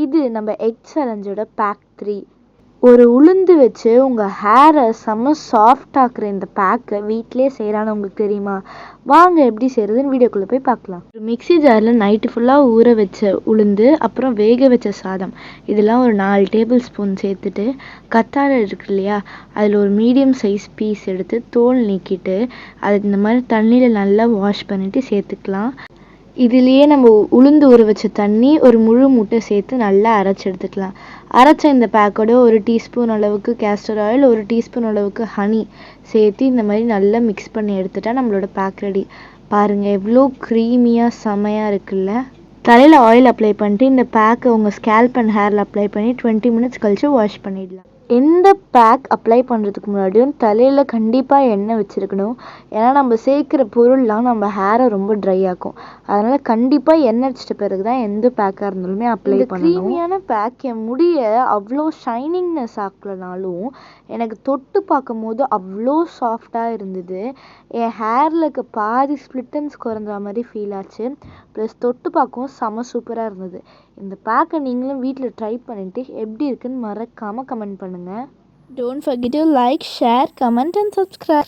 இது நம்ம எக்ஸலன்ஸோட பேக் 3. ஒரு உளுந்து வச்சு உங்கள் ஹேரை செம்ம சாஃப்ட் ஆக்குற இந்த பேக்கை வீட்டிலே செய்யலான்னு உங்களுக்கு தெரியுமா? வாங்க எப்படி செய்கிறதுன்னு வீடியோக்குள்ளே போய் பார்க்கலாம். ஒரு மிக்ஸி ஜாரில் நைட்டு ஃபுல்லாக ஊற வச்ச உளுந்து, அப்புறம் வேக வச்ச சாதம், இதெல்லாம் ஒரு 4 டேபிள் ஸ்பூன் சேர்த்துட்டு, கத்தாழை இருக்கு இல்லையா, அதில் ஒரு மீடியம் சைஸ் பீஸ் எடுத்து தோல் நீக்கிட்டு அது இந்த மாதிரி தண்ணியில் நல்லா வாஷ் பண்ணிவிட்டு சேர்த்துக்கலாம். இதுலேயே நம்ம உளுந்து ஊற வச்ச தண்ணி ஒரு முழு முட்டை சேர்த்து நல்லா அரைச்சி எடுத்துக்கலாம். அரைச்ச இந்த பேக்கோட ஒரு டீஸ்பூன் அளவுக்கு கேஸ்டர் ஆயில், ஒரு டீஸ்பூன் அளவுக்கு ஹனி சேர்த்து இந்த மாதிரி நல்லா மிக்ஸ் பண்ணி எடுத்துட்டா நம்மளோட பேக் ரெடி. பாருங்கள் எவ்வளோ க்ரீமியாக செமையாக இருக்குல்ல. தலையில் ஆயில் அப்ளை பண்ணிட்டு இந்த பேக்கை உங்கள் ஸ்கேல்ப் அண்ட் ஹேரில் அப்ளை பண்ணி 20 மினிட்ஸ் கழித்து வாஷ் பண்ணிடலாம். எந்த பேக் அப்ளை பண்ணுறதுக்கு முன்னாடியும் தலையில் கண்டிப்பாக எண்ணெய் வச்சுருக்கணும். ஏன்னா நம்ம சேர்க்குற பொருள்லாம் நம்ம ஹேரை ரொம்ப ட்ரை ஆக்கும். அதனால் கண்டிப்பாக எண்ணெய் வச்சிட்ட பிறகு தான் எந்த பேக்காக இருந்தாலுமே அப்ளை பண்ணணும். க்ரீமியான பேக் என் முடியை அவ்வளோ ஷைனிங்னஸ் ஆக்கலைனாலும் எனக்கு தொட்டு பார்க்கும் போது அவ்வளோ சாஃப்டாக இருந்தது. என் ஹேரில் இருக்க பாதி ஸ்ப்ளிட்டன்ஸ் குறைஞ்ச மாதிரி ஃபீல் ஆச்சு. ப்ளஸ் தொட்டு பார்க்கவும் செம சூப்பராக இருந்தது. இந்த பேக்கை நீங்களும் வீட்டில் ட்ரை பண்ணிவிட்டு எப்படி இருக்குன்னு மறக்காமல் கமெண்ட் பண்ணுங்கள். Don't forget to like, share, comment and subscribe.